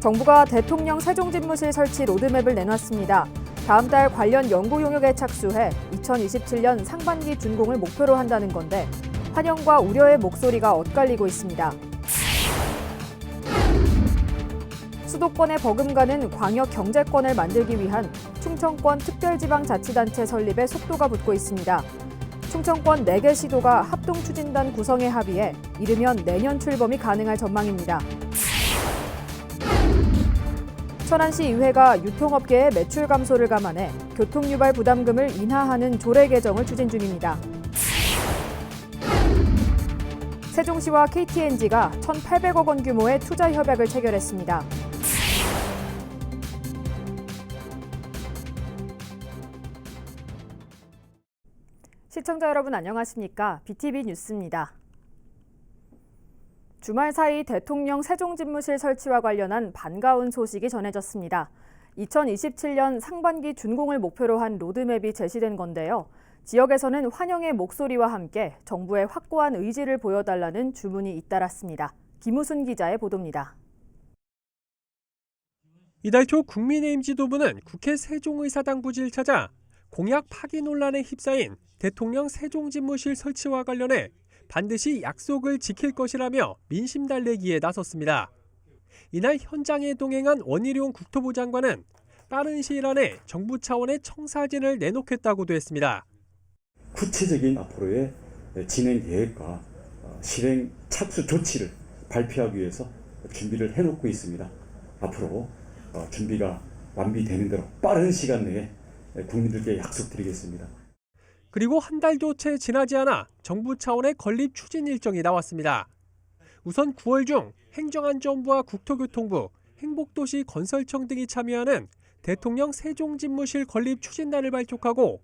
정부가 대통령 세종집무실 설치 로드맵을 내놨습니다. 다음 달 관련 연구 용역에 착수해 2027년 상반기 준공을 목표로 한다는 건데 환영과 우려의 목소리가 엇갈리고 있습니다. 수도권에 버금가는 광역 경제권을 만들기 위한 충청권 특별지방자치단체 설립에 속도가 붙고 있습니다. 충청권 4개 시도가 합동추진단 구성에 합의해 이르면 내년 출범이 가능할 전망입니다. 천안시 의회가 유통업계의 매출 감소를 감안해 교통유발 부담금을 인하하는 조례 개정을 추진 중입니다. 세종시와 KTNG가 1,800억 원 규모의 투자 협약을 체결했습니다. 시청자 여러분 안녕하십니까? BTV 뉴스입니다. 주말 사이 대통령 세종집무실 설치와 관련한 반가운 소식이 전해졌습니다. 2027년 상반기 준공을 목표로 한 로드맵이 제시된 건데요. 지역에서는 환영의 목소리와 함께 정부의 확고한 의지를 보여달라는 주문이 잇따랐습니다. 김우순 기자의 보도입니다. 이달 초 국민의힘 지도부는 국회 세종의사당 부지를 찾아 공약 파기 논란에 휩싸인 대통령 세종집무실 설치와 관련해 반드시 약속을 지킬 것이라며 민심 달래기에 나섰습니다. 이날 현장에 동행한 원희룡 국토부 장관은 빠른 시일 안에 정부 차원의 청사진을 내놓겠다고도 했습니다. 구체적인 앞으로의 진행 계획과 실행 착수 조치를 발표하기 위해서 준비를 해놓고 있습니다. 앞으로 준비가 완비되는 대로 빠른 시간 내에 국민들께 약속드리겠습니다. 그리고 한 달도 채 지나지 않아 정부 차원의 건립 추진 일정이 나왔습니다. 우선 9월 중 행정안전부와 국토교통부, 행복도시건설청 등이 참여하는 대통령 세종집무실 건립 추진단을 발족하고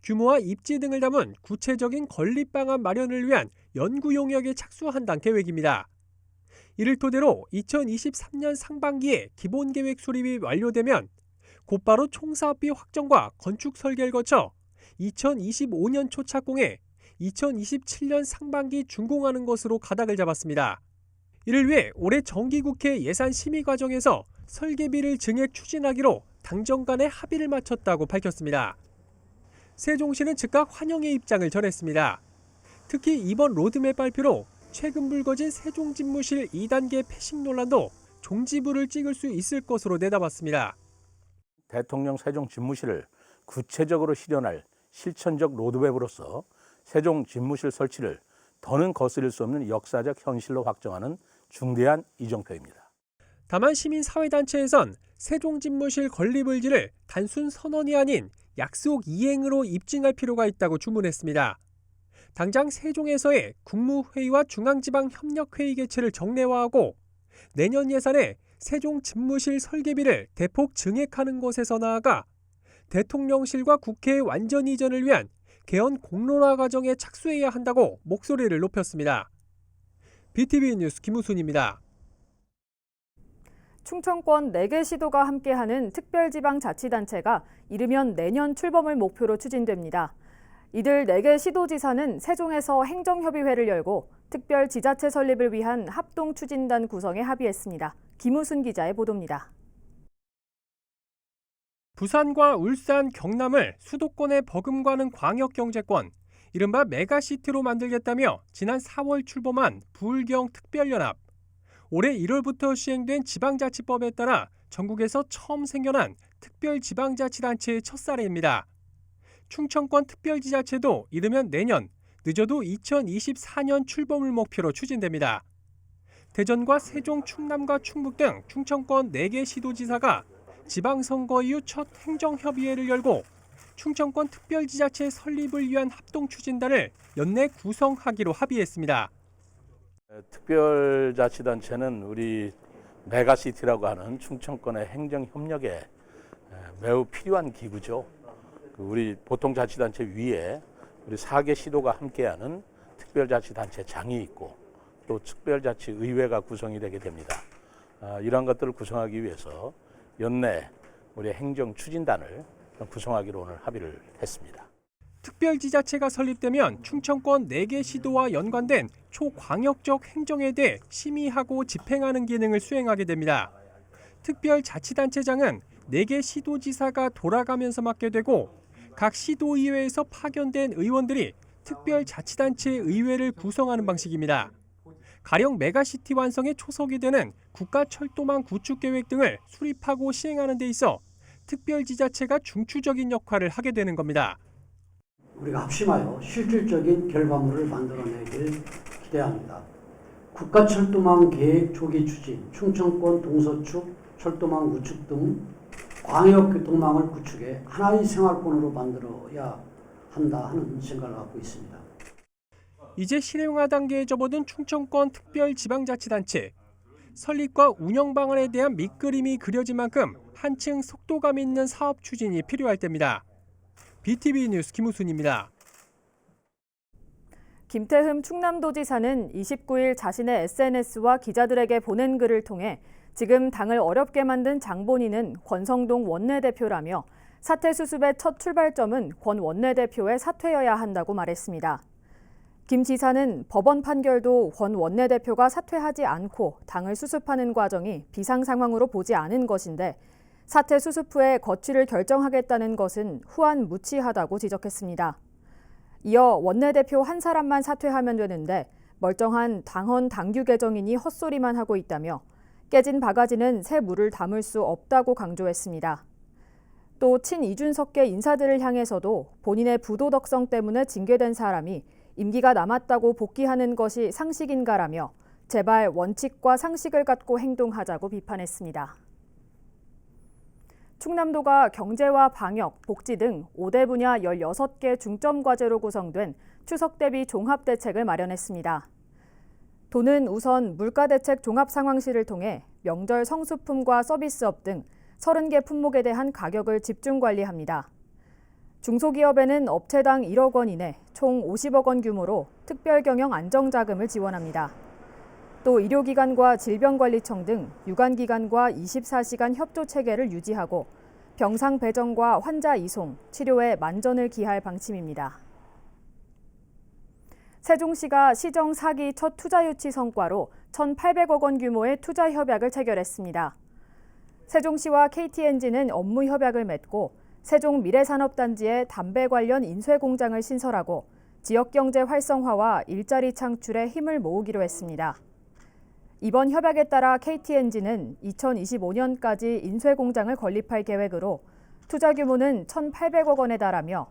규모와 입지 등을 담은 구체적인 건립 방안 마련을 위한 연구 용역에 착수한다는 계획입니다. 이를 토대로 2023년 상반기에 기본계획 수립이 완료되면 곧바로 총사업비 확정과 건축 설계를 거쳐 2025년 초 착공해 2027년 상반기 준공하는 것으로 가닥을 잡았습니다. 이를 위해 올해 정기국회 예산심의 과정에서 설계비를 증액 추진하기로 당정 간에 합의를 마쳤다고 밝혔습니다. 세종시는 즉각 환영의 입장을 전했습니다. 특히 이번 로드맵 발표로 최근 불거진 세종집무실 2단계 패싱 논란도 종지부를 찍을 수 있을 것으로 내다봤습니다. 대통령 세종집무실을 구체적으로 실현할 실천적 로드맵으로서 세종집무실 설치를 더는 거스릴 수 없는 역사적 현실로 확정하는 중대한 이정표입니다. 다만 시민사회단체에선 세종집무실 건립 의지를 단순 선언이 아닌 약속 이행으로 입증할 필요가 있다고 주문했습니다. 당장 세종에서의 국무회의와 중앙지방협력회의 개최를 정례화하고 내년 예산에 세종집무실 설계비를 대폭 증액하는 것에서 나아가 대통령실과 국회의 완전 이전을 위한 개헌 공론화 과정에 착수해야 한다고 목소리를 높였습니다. BTV 뉴스 김우순입니다. 충청권 4개 시도가 함께하는 특별지방자치단체가 이르면 내년 출범을 목표로 추진됩니다. 이들 4개 시도지사는 세종에서 행정협의회를 열고 특별지자체 설립을 위한 합동추진단 구성에 합의했습니다. 김우순 기자의 보도입니다. 부산과 울산, 경남을 수도권에 버금가는 광역경제권, 이른바 메가시티로 만들겠다며 지난 4월 출범한 부울경 특별연합. 올해 1월부터 시행된 지방자치법에 따라 전국에서 처음 생겨난 특별지방자치단체의 첫 사례입니다. 충청권 특별지자체도 이르면 내년, 늦어도 2024년 출범을 목표로 추진됩니다. 대전과 세종, 충남과 충북 등 충청권 4개 시도지사가 지방선거 이후 첫 행정협의회를 열고 충청권 특별지자체 설립을 위한 합동추진단을 연내 구성하기로 합의했습니다. 특별자치단체는 우리 메가시티라고 하는 충청권의 행정협력에 매우 필요한 기구죠. 우리 보통자치단체 위에 우리 4개 시도가 함께하는 특별자치단체장이 있고 또 특별자치의회가 구성이 되게 됩니다. 이러한 것들을 구성하기 위해서 연내 우리 행정추진단을 구성하기로 오늘 합의를 했습니다. 특별지자체가 설립되면 충청권 4개 시도와 연관된 초광역적 행정에 대해 심의하고 집행하는 기능을 수행하게 됩니다. 특별자치단체장은 4개 시도지사가 돌아가면서 맡게 되고 각 시도의회에서 파견된 의원들이 특별자치단체 의회를 구성하는 방식입니다. 가령 메가시티 완성에 초석이 되는 국가철도망 구축계획 등을 수립하고 시행하는 데 있어 특별지자체가 중추적인 역할을 하게 되는 겁니다. 우리가 합심하여 실질적인 결과물을 만들어내길 기대합니다. 국가철도망 계획 조기 추진, 충청권 동서축 철도망 구축 등 광역교통망을 구축해 하나의 생활권으로 만들어야 한다 하는 생각을 갖고 있습니다. 이제 실행화 단계에 접어든 충청권 특별지방자치단체. 설립과 운영 방안에 대한 밑그림이 그려진 만큼 한층 속도감 있는 사업 추진이 필요할 때입니다. BTV 뉴스 김우순입니다. 김태흠 충남도지사는 29일 자신의 SNS와 기자들에게 보낸 글을 통해 지금 당을 어렵게 만든 장본인은 권성동 원내대표라며 사퇴 수습의 첫 출발점은 권 원내대표의 사퇴여야 한다고 말했습니다. 김 지사는 법원 판결도 권 원내대표가 사퇴하지 않고 당을 수습하는 과정이 비상 상황으로 보지 않은 것인데 사퇴 수습 후에 거취를 결정하겠다는 것은 후안무치하다고 지적했습니다. 이어 원내대표 한 사람만 사퇴하면 되는데 멀쩡한 당헌 당규 개정이니 헛소리만 하고 있다며 깨진 바가지는 새 물을 담을 수 없다고 강조했습니다. 또 친이준석계 인사들을 향해서도 본인의 부도덕성 때문에 징계된 사람이 임기가 남았다고 복귀하는 것이 상식인가라며 제발 원칙과 상식을 갖고 행동하자고 비판했습니다. 충남도가 경제와 방역, 복지 등 5대 분야 16개 중점 과제로 구성된 추석 대비 종합대책을 마련했습니다. 도는 우선 물가대책 종합상황실을 통해 명절 성수품과 서비스업 등 30개 품목에 대한 가격을 집중 관리합니다. 중소기업에는 업체당 1억 원 이내 총 50억 원 규모로 특별경영 안정자금을 지원합니다. 또 의료기관과 질병관리청 등 유관기관과 24시간 협조체계를 유지하고 병상 배정과 환자 이송, 치료에 만전을 기할 방침입니다. 세종시가 시정 4기 첫 투자유치 성과로 1,800억 원 규모의 투자 협약을 체결했습니다. 세종시와 KT엔진은 업무 협약을 맺고 세종 미래산업단지에 담배 관련 인쇄 공장을 신설하고 지역경제 활성화와 일자리 창출에 힘을 모으기로 했습니다. 이번 협약에 따라 KT엔진은 2025년까지 인쇄 공장을 건립할 계획으로 투자 규모는 1,800억 원에 달하며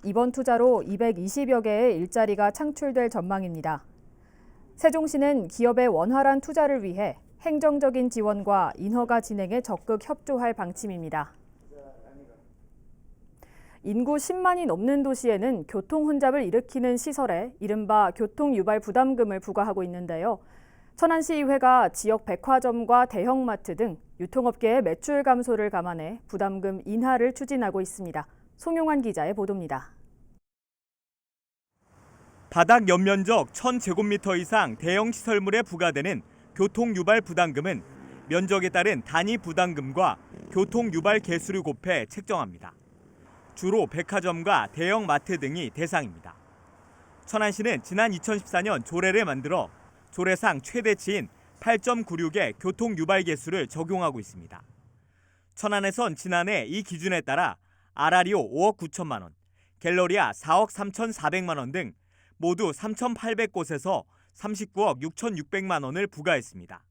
이번 투자로 220여 개의 일자리가 창출될 전망입니다. 세종시는 기업의 원활한 투자를 위해 행정적인 지원과 인허가 진행에 적극 협조할 방침입니다. 인구 10만이 넘는 도시에는 교통 혼잡을 일으키는 시설에 이른바 교통유발 부담금을 부과하고 있는데요. 천안시의회가 지역 백화점과 대형마트 등 유통업계의 매출 감소를 감안해 부담금 인하를 추진하고 있습니다. 송용환 기자의 보도입니다. 바닥 연면적 1,000제곱미터 이상 대형 시설물에 부과되는 교통유발 부담금은 면적에 따른 단위 부담금과 교통유발 개수를 곱해 책정합니다. 주로 백화점과 대형마트 등이 대상입니다. 천안시는 지난 2014년 조례를 만들어 조례상 최대치인 8.96의 교통유발 개수를 적용하고 있습니다. 천안에선 지난해 이 기준에 따라 아라리오 5억 9천만 원, 갤러리아 4억 3,400만 원 등 모두 3,800곳에서 39억 6,600만 원을 부과했습니다.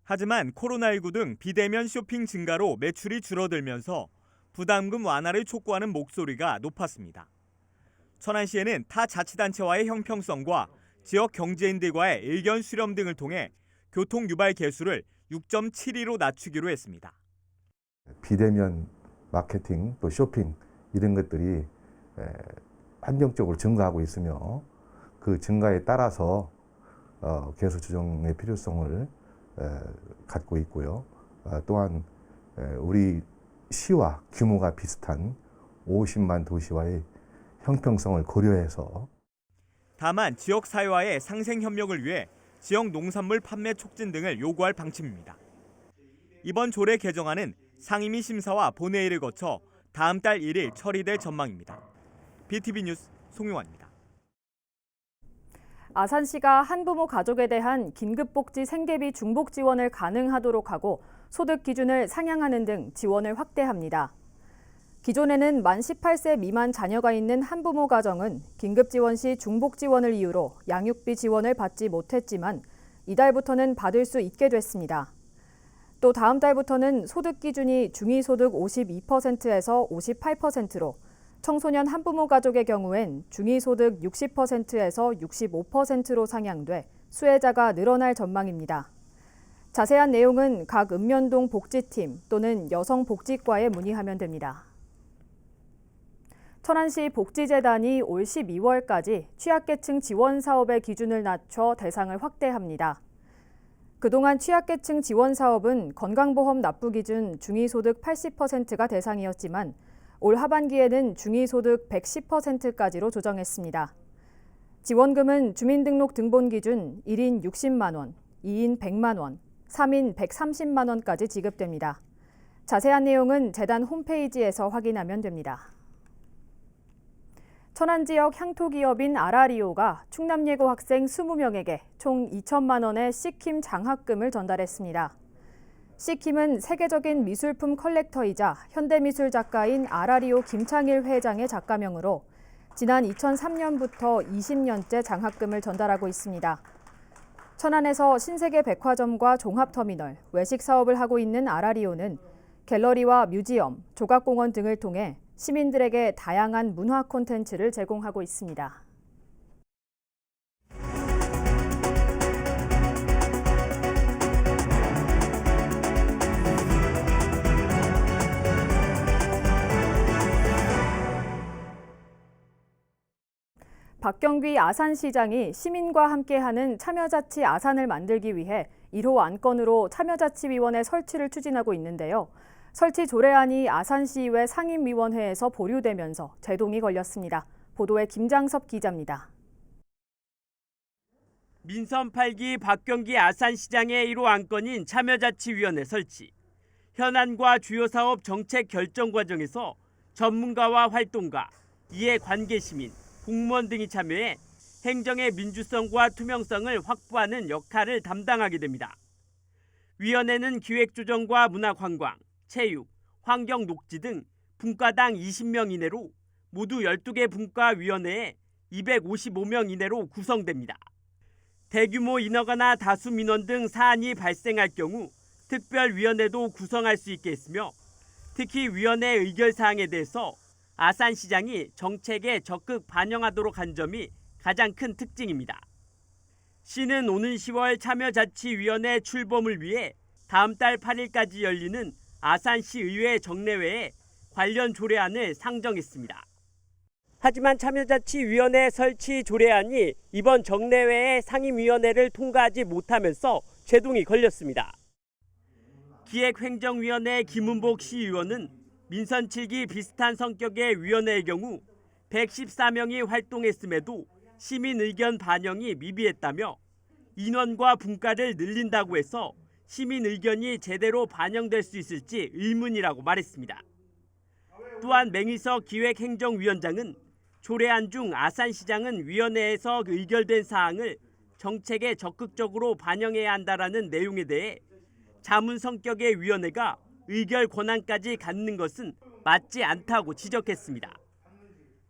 하지만 코로나19 등 비대면 쇼핑 증가로 매출이 줄어들면서 부담금 완화를 촉구하는 목소리가 높았습니다. 천안시에는 타 자치단체와의 형평성과 지역 경제인들과의 의견 수렴 등을 통해 교통유발 개수를 6.72로 낮추기로 했습니다. 비대면 마케팅 또 쇼핑 이런 것들이 한정적으로 증가하고 있으며 그 증가에 따라서 개수 조정의 필요성을 갖고 있고요. 또한 우리 시와 규모가 비슷한 50만 도시와의 형평성을 고려해서 다만 지역사회와의 상생협력을 위해 지역 농산물 판매 촉진 등을 요구할 방침입니다. 이번 조례 개정안은 상임위 심사와 본회의를 거쳐 다음 달 1일 처리될 전망입니다. BTV 뉴스 송용환입니다. 아산시가 한부모 가족에 대한 긴급복지 생계비 중복 지원을 가능하도록 하고 소득 기준을 상향하는 등 지원을 확대합니다. 기존에는 만 18세 미만 자녀가 있는 한부모 가정은 긴급 지원 시 중복 지원을 이유로 양육비 지원을 받지 못했지만 이달부터는 받을 수 있게 됐습니다. 또 다음 달부터는 소득 기준이 중위소득 52%에서 58%로 청소년 한부모 가족의 경우엔 중위소득 60%에서 65%로 상향돼 수혜자가 늘어날 전망입니다. 자세한 내용은 각 읍면동 복지팀 또는 여성복지과에 문의하면 됩니다. 천안시 복지재단이 올 12월까지 취약계층 지원 사업의 기준을 낮춰 대상을 확대합니다. 그동안 취약계층 지원 사업은 건강보험 납부 기준 중위소득 80%가 대상이었지만 올 하반기에는 중위소득 110%까지로 조정했습니다. 지원금은 주민등록 등본 기준 1인 60만 원, 2인 100만 원, 3인 130만 원까지 지급됩니다. 자세한 내용은 재단 홈페이지에서 확인하면 됩니다. 천안 지역 향토기업인 아라리오가 충남예고 학생 20명에게 총 2천만 원의 시킴 장학금을 전달했습니다. 시킴은 세계적인 미술품 컬렉터이자 현대미술 작가인 아라리오 김창일 회장의 작가명으로 지난 2003년부터 20년째 장학금을 전달하고 있습니다. 천안에서 신세계 백화점과 종합터미널, 외식 사업을 하고 있는 아라리오는 갤러리와 뮤지엄, 조각공원 등을 통해 시민들에게 다양한 문화 콘텐츠를 제공하고 있습니다. 박경귀 아산시장이 시민과 함께하는 참여자치 아산을 만들기 위해 1호 안건으로 참여자치위원회 설치를 추진하고 있는데요. 설치 조례안이 아산시의회 상임위원회에서 보류되면서 제동이 걸렸습니다. 보도에 김장섭 기자입니다. 민선 8기 박경귀 아산시장의 1호 안건인 참여자치위원회 설치. 현안과 주요 사업 정책 결정 과정에서 전문가와 활동가, 이해 관계 시민, 공무원 등이 참여해 행정의 민주성과 투명성을 확보하는 역할을 담당하게 됩니다. 위원회는 기획조정과 문화관광, 체육, 환경 녹지 등 분과당 20명 이내로 모두 12개 분과위원회에 255명 이내로 구성됩니다. 대규모 인허가나 다수 민원 등 사안이 발생할 경우 특별위원회도 구성할 수 있게 했으며 특히 위원회 의결사항에 대해서 아산시장이 정책에 적극 반영하도록 한 점이 가장 큰 특징입니다. 시는 오는 10월 참여자치위원회 출범을 위해 다음 달 8일까지 열리는 아산시의회 정례회에 관련 조례안을 상정했습니다. 하지만 참여자치위원회 설치 조례안이 이번 정례회의 상임위원회를 통과하지 못하면서 제동이 걸렸습니다. 기획행정위원회 김은복 시의원은 민선 7기 비슷한 성격의 위원회의 경우 114명이 활동했음에도 시민 의견 반영이 미비했다며 인원과 분과를 늘린다고 해서 시민 의견이 제대로 반영될 수 있을지 의문이라고 말했습니다. 또한 맹희석 기획행정위원장은 조례안 중 아산시장은 위원회에서 의결된 사항을 정책에 적극적으로 반영해야 한다라는 내용에 대해 자문 성격의 위원회가 의결 권한까지 갖는 것은 맞지 않다고 지적했습니다.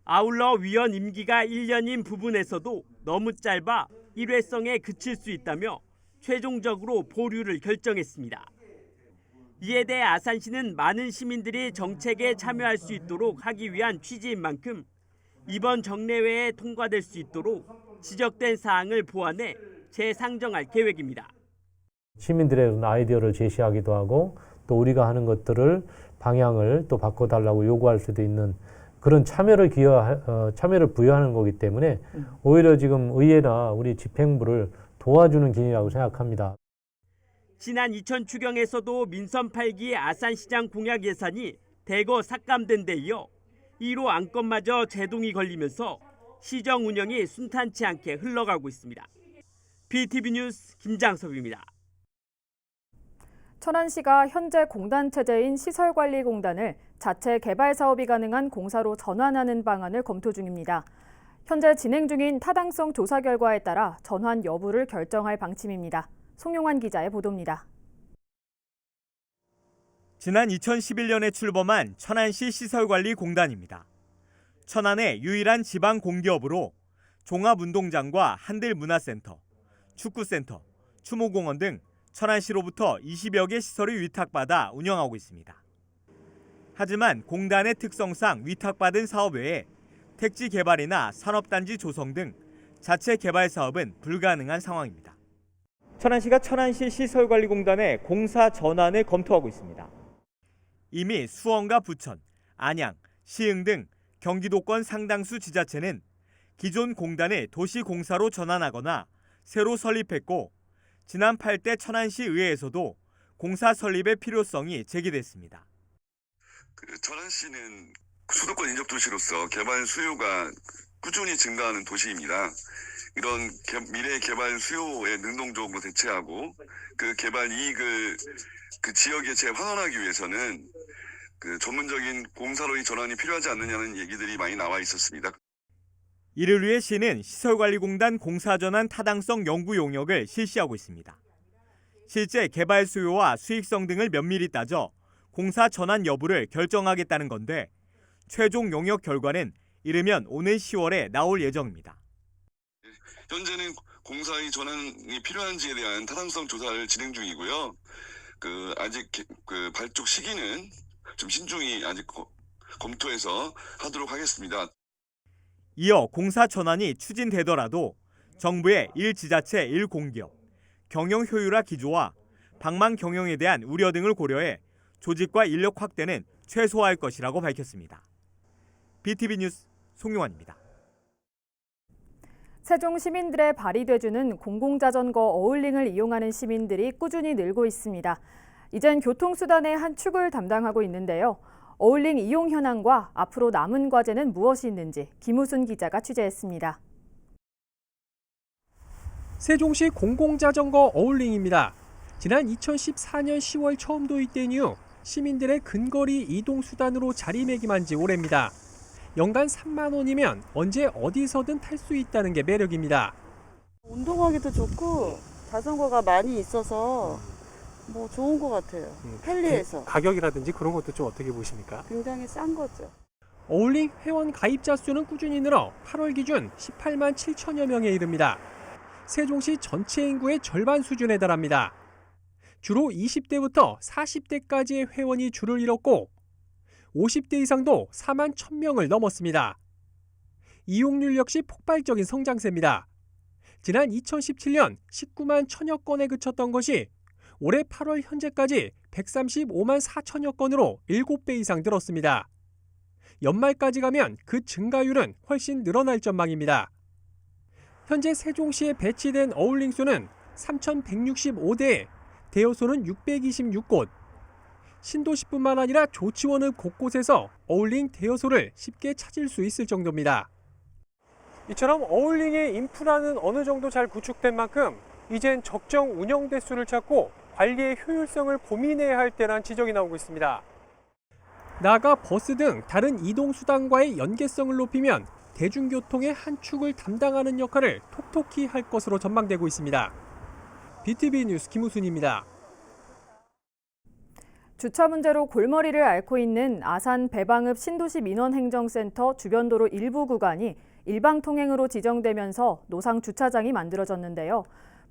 아울러 위원 임기가 1년인 부분에서도 너무 짧아 일회성에 그칠 수 있다며 최종적으로 보류를 결정했습니다. 이에 대해 아산시는 많은 시민들이 정책에 참여할 수 있도록 하기 위한 취지인 만큼 이번 정례회에 통과될 수 있도록 지적된 사항을 보완해 재상정할 계획입니다. 시민들의 아이디어를 제시하기도 하고 또 우리가 하는 것들을 방향을 또 바꿔달라고 요구할 수도 있는 그런 참여를 부여하는 거기 때문에 오히려 지금 의회나 우리 집행부를 도와주는 기능이라고 생각합니다. 지난 이천 추경에서도 민선 8기 아산시장 공약 예산이 대거 삭감된 데 이어 1호 안건마저 제동이 걸리면서 시정 운영이 순탄치 않게 흘러가고 있습니다. BTV 뉴스 김장섭입니다. 천안시가 현재 공단 체제인 시설관리공단을 자체 개발 사업이 가능한 공사로 전환하는 방안을 검토 중입니다. 현재 진행 중인 타당성 조사 결과에 따라 전환 여부를 결정할 방침입니다. 송용환 기자의 보도입니다. 지난 2011년에 출범한 천안시 시설관리공단입니다. 천안의 유일한 지방 공기업으로 종합운동장과 한들문화센터, 축구센터, 추모공원 등 천안시로부터 20여 개 시설을 위탁받아 운영하고 있습니다. 하지만 공단의 특성상 위탁받은 사업 외에 택지 개발이나 산업단지 조성 등 자체 개발 사업은 불가능한 상황입니다. 천안시가 천안시 시설관리공단의 공사 전환을 검토하고 있습니다. 이미 수원과 부천, 안양, 시흥 등 경기도권 상당수 지자체는 기존 공단을 도시공사로 전환하거나 새로 설립했고 지난 8대 천안시 의회에서도 공사 설립의 필요성이 제기됐습니다. 천안시는 수도권 인접 도시로서 개발 수요가 꾸준히 증가하는 도시입니다. 이런 미래 개발 수요에 능동적으로 대처하고 그 개발 이익을 그 지역에 재환원하기 위해서는 그 전문적인 공사로의 전환이 필요하지 않느냐는 얘기들이 많이 나와 있었습니다. 이를 위해 시는 시설관리공단 공사전환 타당성 연구 용역을 실시하고 있습니다. 실제 개발 수요와 수익성 등을 면밀히 따져 공사 전환 여부를 결정하겠다는 건데 최종 용역 결과는 이르면 오늘 10월에 나올 예정입니다. 현재는 공사의 전환이 필요한지에 대한 타당성 조사를 진행 중이고요. 아직 발족 시기는 좀 신중히 아직 검토해서 하도록 하겠습니다. 이어 공사 전환이 추진되더라도 정부의 1지자체 1공기업, 경영 효율화 기조와 방망 경영에 대한 우려 등을 고려해 조직과 인력 확대는 최소화할 것이라고 밝혔습니다. BTV 뉴스 송용환입니다. 세종 시민들의 발이 돼주는 공공자전거 어울링을 이용하는 시민들이 꾸준히 늘고 있습니다. 이젠 교통수단의 한 축을 담당하고 있는데요. 어울링 이용 현황과 앞으로 남은 과제는 무엇이 있는지 김우순 기자가 취재했습니다. 세종시 공공자전거 어울링입니다. 지난 2014년 10월 처음 도입된 이후 시민들의 근거리 이동 수단으로 자리매김한 지 오래입니다. 연간 3만 원이면 언제 어디서든 탈 수 있다는 게 매력입니다. 운동하기도 좋고 자전거가 많이 있어서 뭐 좋은 것 같아요. 편리해서. 가격이라든지 그런 것도 좀 어떻게 보십니까? 굉장히 싼 거죠. 어울링 회원 가입자 수는 꾸준히 늘어 8월 기준 18만 7천여 명에 이릅니다. 세종시 전체 인구의 절반 수준에 달합니다. 주로 20대부터 40대까지의 회원이 줄을 이뤘고 50대 이상도 4만 1,000명을 넘었습니다. 이용률 역시 폭발적인 성장세입니다. 지난 2017년 19만 1,000여 건에 그쳤던 것이 올해 8월 현재까지 135만 4천여 건으로 7배 이상 늘었습니다. 연말까지 가면 그 증가율은 훨씬 늘어날 전망입니다. 현재 세종시에 배치된 어울링 수는 3,165대에 대여소는 626곳. 신도시뿐만 아니라 조치원읍 곳곳에서 어울링 대여소를 쉽게 찾을 수 있을 정도입니다. 이처럼 어울링의 인프라는 어느 정도 잘 구축된 만큼 이젠 적정 운영 대수를 찾고 관리의 효율성을 고민해야 할 때란 지적이 나오고 있습니다. 나아가 버스 등 다른 이동수단과의 연계성을 높이면 대중교통의 한 축을 담당하는 역할을 톡톡히 할 것으로 전망되고 있습니다. BTV 뉴스 김우순입니다. 주차 문제로 골머리를 앓고 있는 아산 배방읍 신도시 민원행정센터 주변 도로 일부 구간이 일방통행으로 지정되면서 노상 주차장이 만들어졌는데요.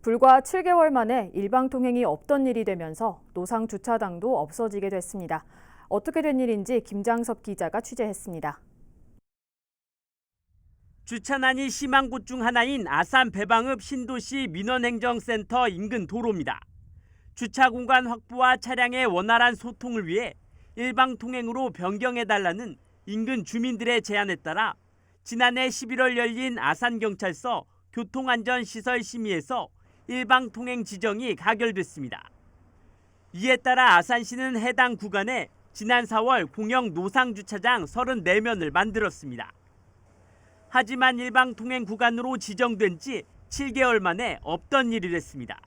불과 7개월 만에 일방통행이 없던 일이 되면서 노상 주차장도 없어지게 됐습니다. 어떻게 된 일인지 김장섭 기자가 취재했습니다. 주차난이 심한 곳 중 하나인 아산 배방읍 신도시 민원행정센터 인근 도로입니다. 주차 공간 확보와 차량의 원활한 소통을 위해 일방통행으로 변경해달라는 인근 주민들의 제안에 따라 지난해 11월 열린 아산경찰서 교통안전시설심의에서 일방통행 지정이 가결됐습니다. 이에 따라 아산시는 해당 구간에 지난 4월 공영 노상주차장 34면을 만들었습니다. 하지만 일방통행 구간으로 지정된 지 7개월 만에 없던 일이 됐습니다.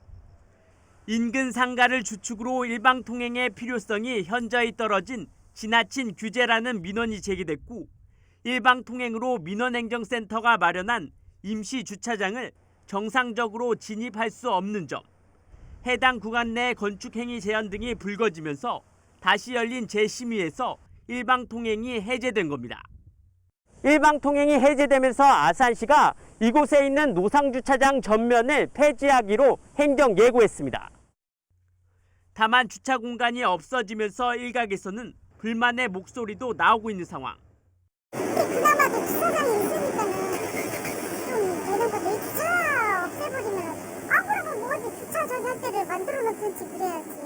인근 상가를 주축으로 일방통행의 필요성이 현저히 떨어진 지나친 규제라는 민원이 제기됐고 일방통행으로 민원행정센터가 마련한 임시주차장을 정상적으로 진입할 수 없는 점, 해당 구간 내 건축행위 제한 등이 불거지면서 다시 열린 재심의에서 일방 통행이 해제된 겁니다. 일방 통행이 해제되면서 아산시가 이곳에 있는 노상주차장 전면을 폐지하기로 행정 예고했습니다. 다만 주차 공간이 없어지면서 일각에서는 불만의 목소리도 나오고 있는 상황. 그나마도 주차장이 있으니까는 좀 되는 건데 주차 없애버리면 앞으로 뭐지 주차 저장대를 만들어놓든지 그래야지.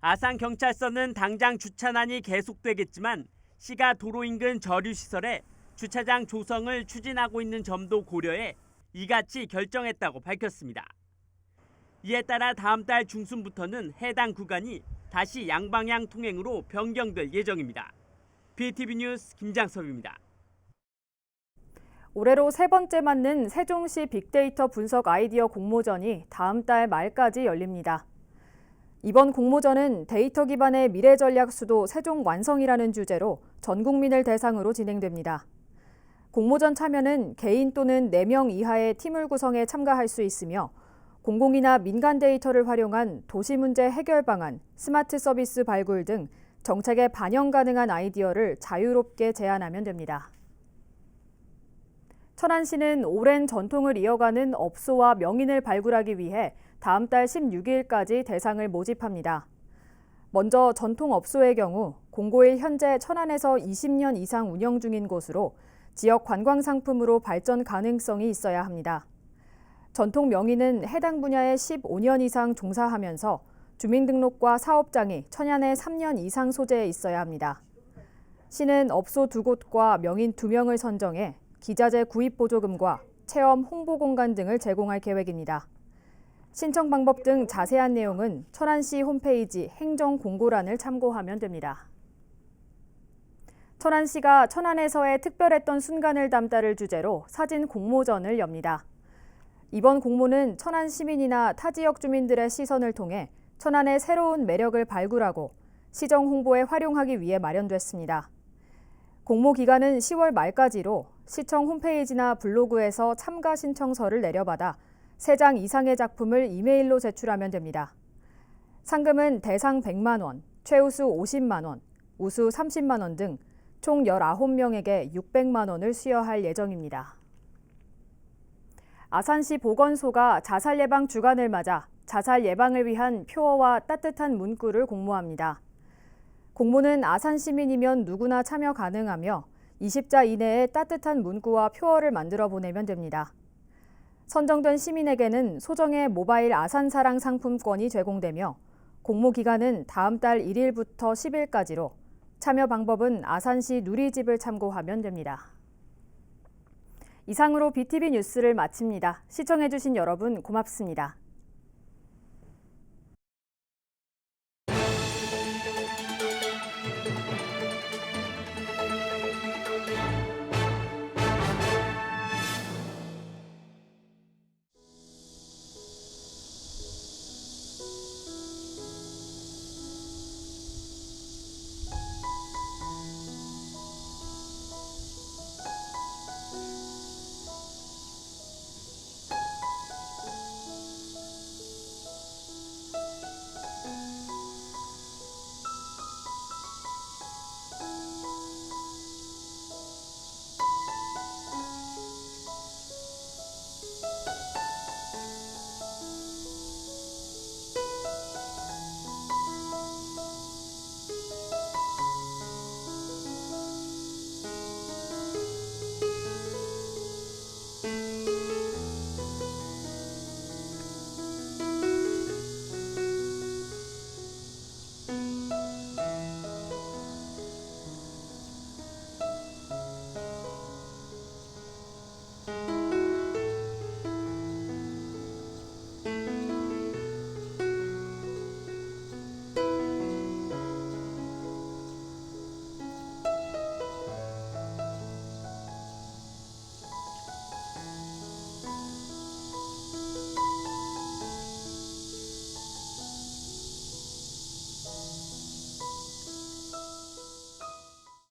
아산경찰서는 당장 주차난이 계속되겠지만 시가 도로 인근 저류시설에 주차장 조성을 추진하고 있는 점도 고려해 이같이 결정했다고 밝혔습니다. 이에 따라 다음 달 중순부터는 해당 구간이 다시 양방향 통행으로 변경될 예정입니다. BTV 뉴스 김장섭입니다. 올해로 세 번째 맞는 세종시 빅데이터 분석 아이디어 공모전이 다음 달 말까지 열립니다. 이번 공모전은 데이터 기반의 미래 전략 수도 세종 완성이라는 주제로 전 국민을 대상으로 진행됩니다. 공모전 참여는 개인 또는 4명 이하의 팀을 구성해 참가할 수 있으며 공공이나 민간 데이터를 활용한 도시 문제 해결 방안, 스마트 서비스 발굴 등 정책에 반영 가능한 아이디어를 자유롭게 제안하면 됩니다. 천안시는 오랜 전통을 이어가는 업소와 명인을 발굴하기 위해 다음 달 16일까지 대상을 모집합니다. 먼저 전통 업소의 경우 공고일 현재 천안에서 20년 이상 운영 중인 곳으로 지역 관광 상품으로 발전 가능성이 있어야 합니다. 전통 명인은 해당 분야에 15년 이상 종사하면서 주민등록과 사업장이 천안에 3년 이상 소재에 있어야 합니다. 시는 업소 2곳과 명인 2명을 선정해 기자재 구입 보조금과 체험 홍보 공간 등을 제공할 계획입니다. 신청 방법 등 자세한 내용은 천안시 홈페이지 행정 공고란을 참고하면 됩니다. 천안시가 천안에서의 특별했던 순간을 담다를 주제로 사진 공모전을 엽니다. 이번 공모는 천안 시민이나 타 지역 주민들의 시선을 통해 천안의 새로운 매력을 발굴하고 시정 홍보에 활용하기 위해 마련됐습니다. 공모 기간은 10월 말까지로 시청 홈페이지나 블로그에서 참가 신청서를 내려받아 3장 이상의 작품을 이메일로 제출하면 됩니다. 상금은 대상 100만 원, 최우수 50만 원, 우수 30만 원 등 총 19명에게 600만 원을 수여할 예정입니다. 아산시 보건소가 자살 예방 주간을 맞아 자살 예방을 위한 표어와 따뜻한 문구를 공모합니다. 공모는 아산 시민이면 누구나 참여 가능하며 20자 이내에 따뜻한 문구와 표어를 만들어 보내면 됩니다. 선정된 시민에게는 소정의 모바일 아산사랑 상품권이 제공되며 공모 기간은 다음 달 1일부터 10일까지로 참여 방법은 아산시 누리집을 참고하면 됩니다. 이상으로 BTV 뉴스를 마칩니다. 시청해주신 여러분 고맙습니다.